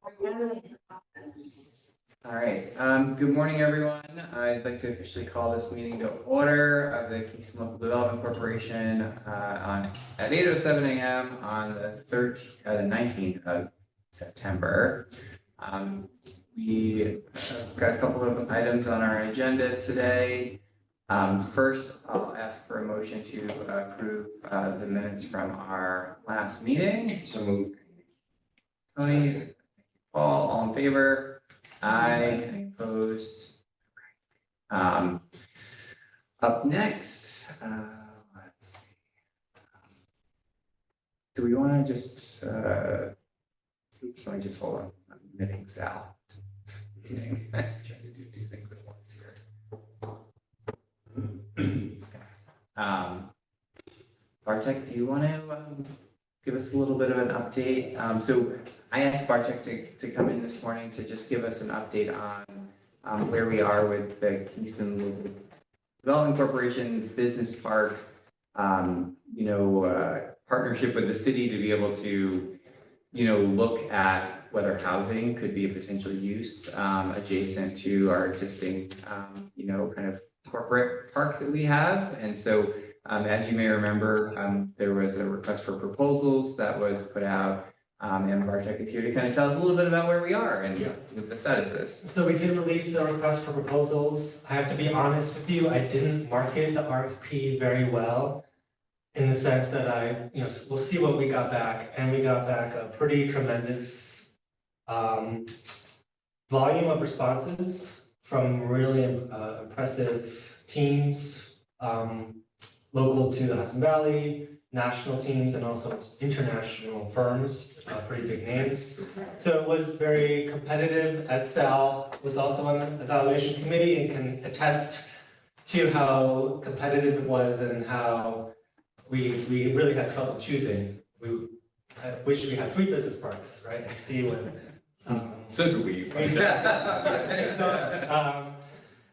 All right, good morning, everyone. I'd like to officially call this meeting to order of the Kingston Local Development Corporation at 8:07 a.m. on the 19th of September. We have got a couple of items on our agenda today. First, I'll ask for a motion to approve the minutes from our last meeting. So moved. Tony, Paul, all in favor? Aye. Any opposed? Up next, let's see. Do we want to just, oops, let me just hold on. I'm knitting Sal. Trying to do two things at once here. Bartek, do you want to give us a little bit of an update? So I asked Bartek to come in this morning to just give us an update on where we are with the Kingston Local Development Corporation's business park, partnership with the city to be able to, look at whether housing could be a potential use adjacent to our existing, kind of corporate park that we have. And so as you may remember, there was a request for proposals that was put out, and Bartek is here to kind of tell us a little bit about where we are and what the status is. So we did release a request for proposals. I have to be honest with you, I didn't market the RFP very well in the sense that we'll see what we got back, and we got back a pretty tremendous volume of responses from really impressive teams, local to the Hudson Valley, national teams, and also international firms, pretty big names. So it was very competitive, as Sal was also on the evaluation committee and can attest to how competitive it was and how we really had trouble choosing. I wish we had 3 business parks, right, and see when. So do we.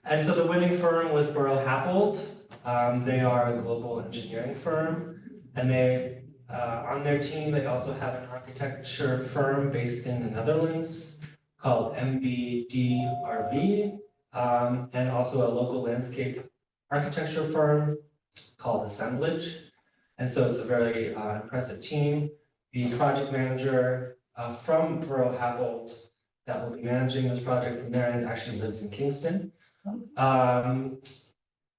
And so the winning firm was Burrow Happold. They are a global engineering firm, and they, on their team, they also have an architecture firm based in the Netherlands called MBDRV, and also a local landscape architecture firm called Assemblage. And so it's a very impressive team. The project manager from Burrow Happold that will be managing this project from their end actually lives in Kingston.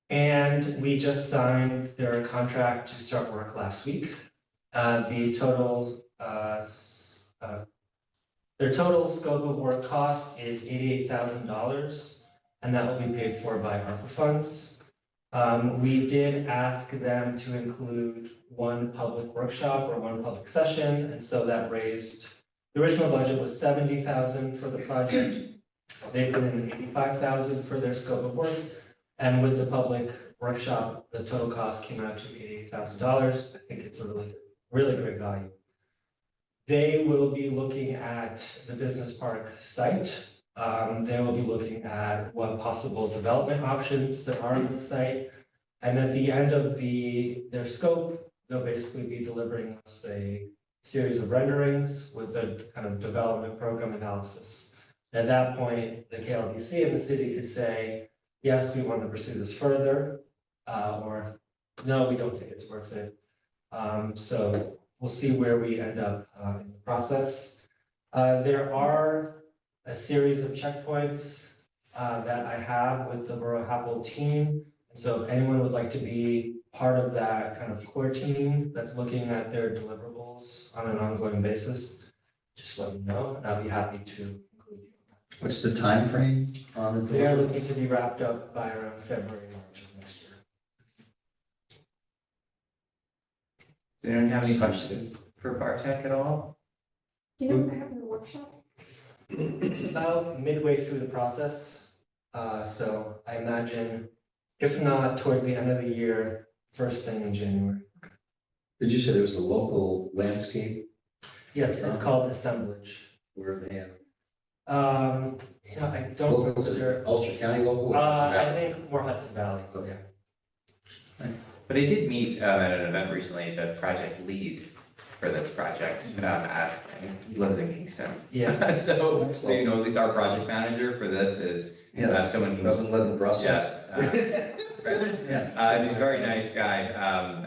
And we just signed their contract to start work last week. Their total scope of work cost is $88,000, and that will be paid for by ARPA funds. We did ask them to include one public workshop or one public session, and so that raised, the original budget was $70,000 for the project. They put in $85,000 for their scope of work. And with the public workshop, the total cost came out to $88,000. I think it's a really great value. They will be looking at the business park site. They will be looking at what possible development options there are on the site. And at the end of their scope, they'll basically be delivering us a series of renderings with a kind of development program analysis. At that point, the KLDC and the city could say, yes, we want to pursue this further, or no, we don't think it's worth it. So we'll see where we end up in the process. There are a series of checkpoints that I have with the Burrow Happold team. And so if anyone would like to be part of that kind of core team that's looking at their deliverables on an ongoing basis, just let me know, and I'll be happy to include you. What's the time frame on the? They are looking to be wrapped up by around February, March of next year. Does anyone have any questions for Bartek at all? Do you know what happened in the workshop? It's about midway through the process. So I imagine, if not towards the end of the year, first thing in January. Did you say there was a local landscape? Yes, it's called Assemblage. Where are they at? I don't Local, consider. Ulster County local? Or Hudson I Valley? think more Hudson Valley. Okay. But I did meet at an event recently, the project lead for this project. He lives in Kingston. Yeah. So, you know, at least our project manager for this is someone who Doesn't live in Brussels. He's a very nice guy,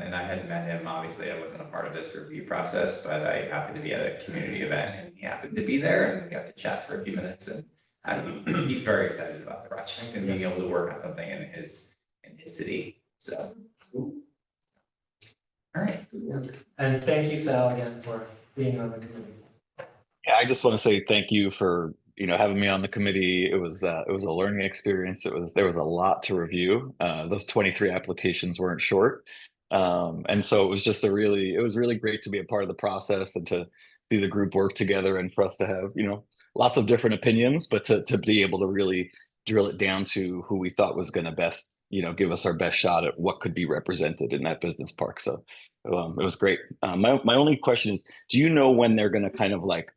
and I hadn't met him. Obviously, I wasn't a part of this review process, but I happened to be at a community event, and he happened to be there, and we got to chat for a few minutes. And he's very excited about the project and being able to work on something in his city. So, all right, good work. And thank you, Sal, again, for being on the committee. Yeah, I just want to say thank you for, having me on the committee. It was a learning experience. There was a lot to review. Those 23 applications weren't short. And so it was just it was really great to be a part of the process and to see the group work together and for us to have, lots of different opinions, but to be able to really drill it down to who we thought was going to best, give us our best shot at what could be represented in that business park. So it was great. My only question is, do you know when they're going to kind of like,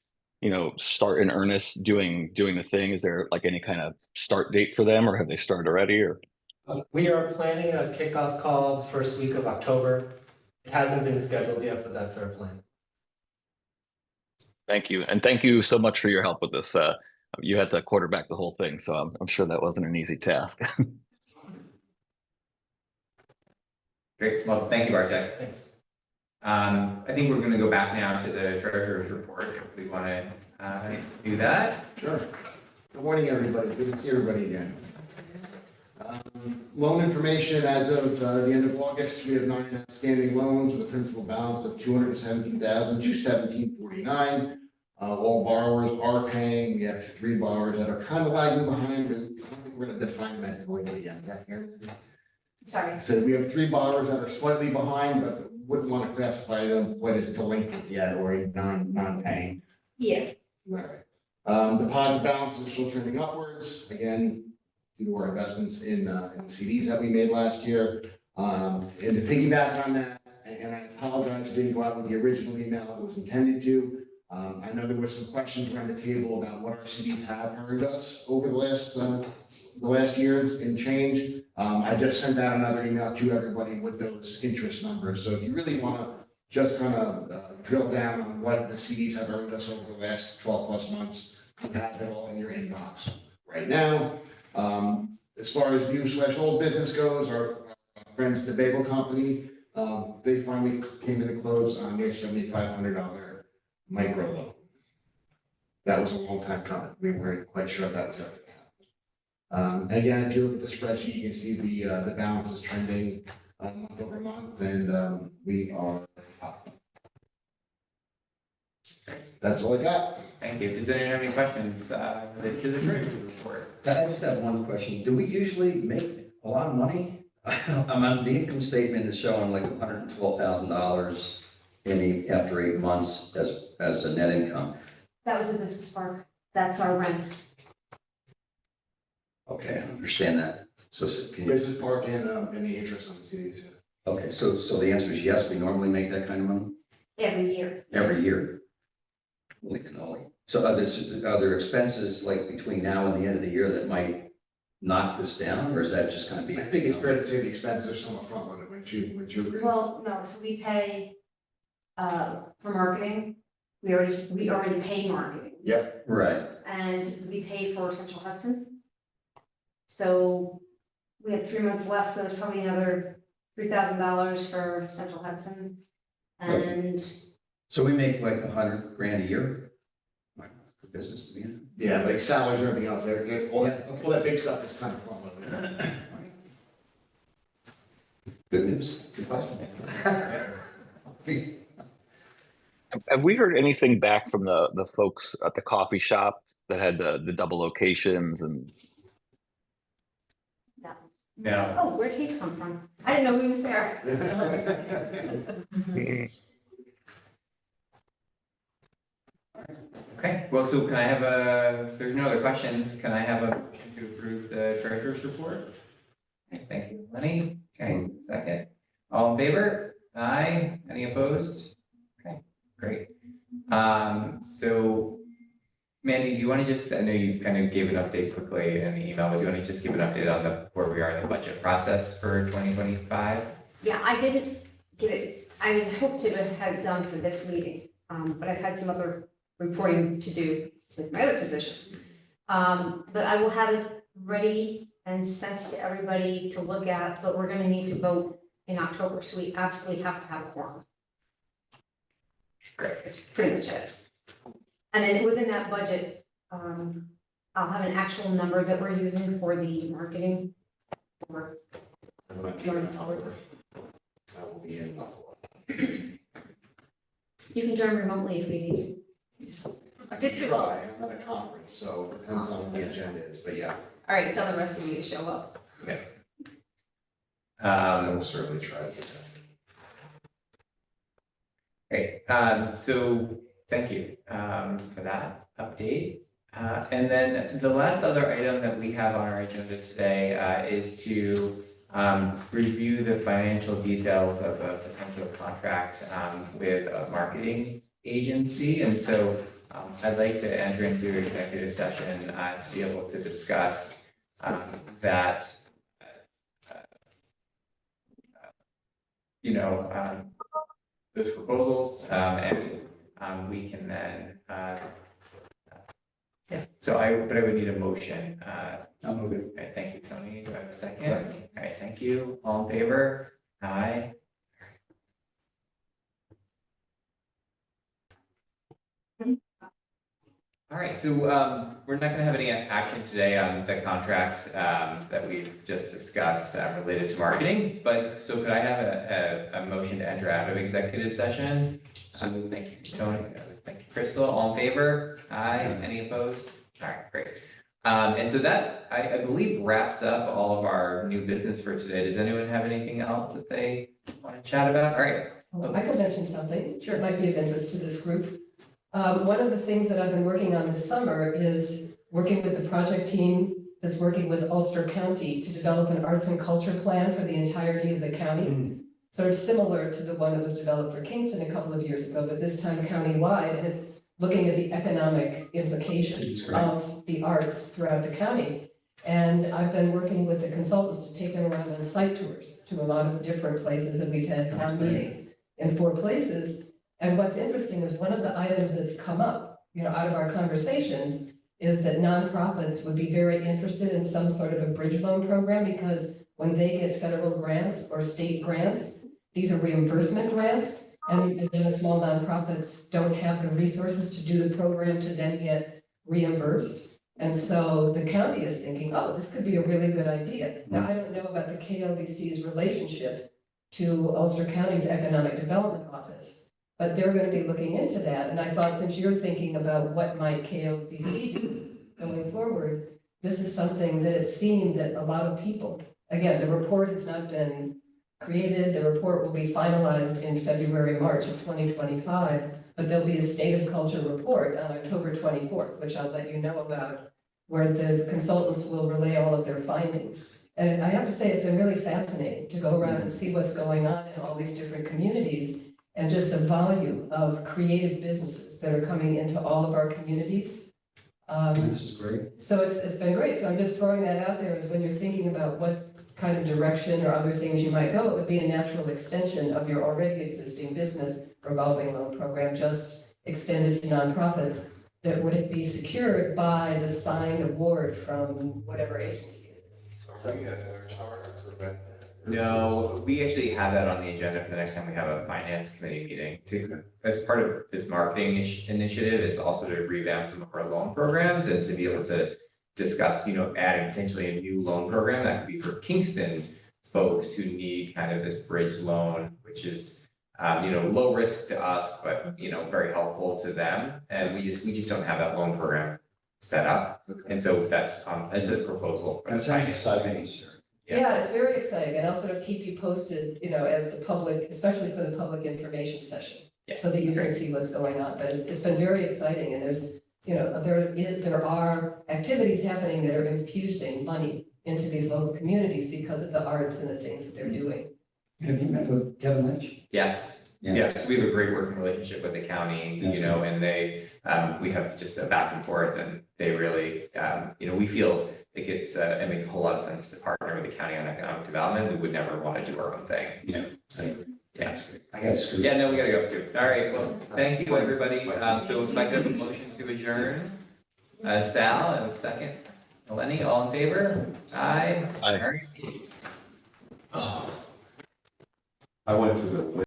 start in earnest doing the thing? Is there like any kind of start date for them, or have they started already? Or We are planning a kickoff call the first week of October. It hasn't been scheduled yet, but that's our plan. thank you, and thank you so much for your help with this. You had to quarterback the whole thing, so I'm sure that wasn't an easy task. Great. Well, thank you, Bartek. Thanks. I think we're going to go back now to the treasurer's report if we want to do that. Sure. Good morning, everybody. Good to see everybody again. Loan information as of the end of August, we have 9 outstanding loans with a principal balance of $217,217.49. All borrowers are paying. We have 3 borrowers that are kind of lagging behind, and I don't think we're going to define that fully yet. Is that fair? Sorry. So we have 3 borrowers that are slightly behind, but wouldn't want to classify them quite as delinquent yet or non-paying. Yeah. All right. Deposit balances are still trending upwards, again, due to our investments in CDs that we made last year. And to piggyback on that, and I apologize, I didn't go out with the original email it was intended to. I know there were some questions around the table about what our CDs have earned us over the last years and change. I just sent out another email to everybody with those interest numbers. So if you really want to just kind of drill down on what the CDs have earned us over the last 12 plus months, you have it all in your inbox right now. As far as new/old business goes, our friends at the Bagel Company, they finally came in to close on their $7,500 micro loan. That was a long time coming. We weren't quite sure if that was ever going to happen. Again, if you look at the spreadsheet, you can see the balance is trending month over month, and we are up. That's all I got. Thank you. Does anyone have any questions related to the treasurer's report? I just have one question. Do we usually make a lot of money? I'm on the income statement is showing like $112,000 after 8 months as a net income. That was a business park. That's our rent. Okay, I understand that. So can you, Business park and the interest on the CDs. okay, so the answer is yes, we normally make that kind of money Every year. every year. Holy cannoli. So are there expenses like between now and the end of the year that might knock this down, or is that just going to be? I think it's fair to say the expenses are somewhat front loaded. Wouldn't you agree? Well, no, so we pay for marketing. We already pay marketing. Yep. Right. And we pay for Central Hudson. So we have 3 months left, so there's probably another $3,000 for Central Hudson. And So we make like $100,000 a year for business to be in. Yeah, like salaries and everything else, all Yeah, okay. that big stuff is kind of front loaded. Good news. Good question. Have we heard anything back from the folks at the coffee shop that had the double locations and? No. oh, where'd he come from? I didn't know he was there. Okay, well, so can I have if there's no other questions, can I have a motion to approve the treasurer's report? Okay, thank you, Lenny. Okay, second. All in favor? Aye. Any opposed? Okay, great. So Mandy, do you want to just, I know you kind of gave an update quickly in the email, but do you want to just give an update on where we are in the budget process for 2025? Yeah, I didn't give it I would hope to have had it done for this meeting, but I've had some other reporting to do with my other position. But I will have it ready and sent to everybody to look at, but we're gonna need to vote in October, so we absolutely have to have a quorum. Great. That's pretty much it. And then within that budget, I'll have an actual number that we're using for the marketing. Or, I'm not sure. I will be in Buffalo. you can join remotely if we need I Just can do try, I'm at a conference, so it depends on what the agenda is, but yeah, to. All right, tell the rest of you to show up. I will certainly try this. Great, so thank you for that update. And then the last other item that we have on our agenda today is to review the financial details of a potential contract with a marketing agency. And so I'd like to enter into executive session to be able to discuss that, those proposals, and we can then, yeah, but I would need a motion. I'll move it. Okay, thank you, Tony. Do I have a second? All right, thank you. All in favor? Aye. All right, so we're not gonna have any action today on the contract that we've just discussed related to marketing, but so could I have a motion to enter out of executive session? Thank you, Tony. Thank you, Crystal. All in favor? Aye. Any opposed? All right, great. And so that, I believe, wraps up all of our new business for today. Does anyone have anything else that they want to chat about? All right. Well, I could mention something. Sure. It might be of interest to this group. One of the things that I've been working on this summer is working with the project team that's working with Ulster County to develop an arts and culture plan for the entirety of the county. Sort of similar to the one that was developed for Kingston a couple of years ago, but this time countywide, and it's looking at the economic implications of the arts throughout the county. And I've been working with the consultants to take them around on site tours to a lot of different places, and we've had town meetings in 4 places. And what's interesting is one of the items that's come up, out of our conversations is that nonprofits would be very interested in some sort of a bridge loan program, because when they get federal grants or state grants, these are reimbursement grants. And the small nonprofits don't have the resources to do the program to then get reimbursed. And so the county is thinking, oh, this could be a really good idea. Now, I don't know about the KLBC's relationship to Ulster County's Economic Development Office, but they're going to be looking into that. And I thought, since you're thinking about what might KLBC do going forward, this is something that it seemed that a lot of people, again, the report has not been created. The report will be finalized in February, March of 2025, but there'll be a State of Culture report on October 24th, which I'll let you know about, where the consultants will relay all of their findings. And I have to say, it's been really fascinating to go around and see what's going on in all these different communities, and just the volume of creative businesses that are coming into all of our communities. This is great. So it's been great. So I'm just throwing that out there, as when you're thinking about what kind of direction or other things you might go, it would be a natural extension of your already existing business revolving loan program, just extended to nonprofits, that would it be secured by the signed award from whatever agency it is. So you guys are charged to prevent that? No, we actually have that on the agenda for the next time we have a finance committee meeting. As part of this marketing initiative is also to revamp some of our loan programs and to be able to discuss, adding potentially a new loan program that could be for Kingston folks who need kind of this bridge loan, which is, low risk to us, but, very helpful to them. And we just don't have that loan program set up. And so that's a proposal. That sounds exciting, sir. Yeah, it's very exciting, and I'll sort of keep you posted, as the public, especially for the public information session, Yeah. so that you can see what's going on. But it's been very exciting, and there's, there are activities happening that are infusing money into these local communities because of the arts and the things that they're doing. Have you met with Kevin Lynch? Yes. Yeah, we have a great working relationship with the county, and they, we have just a back and forth, and they really, we feel like it makes a whole lot of sense to partner with the county on economic development. We would never want to do our own thing. Yeah. Yeah. I got screwed. Yeah, no, we gotta go too. All right, well, thank you, everybody. So if I could have a motion to adjourn. Sal, and a second. Lenny, all in favor? Aye. Aye. All right. I went to the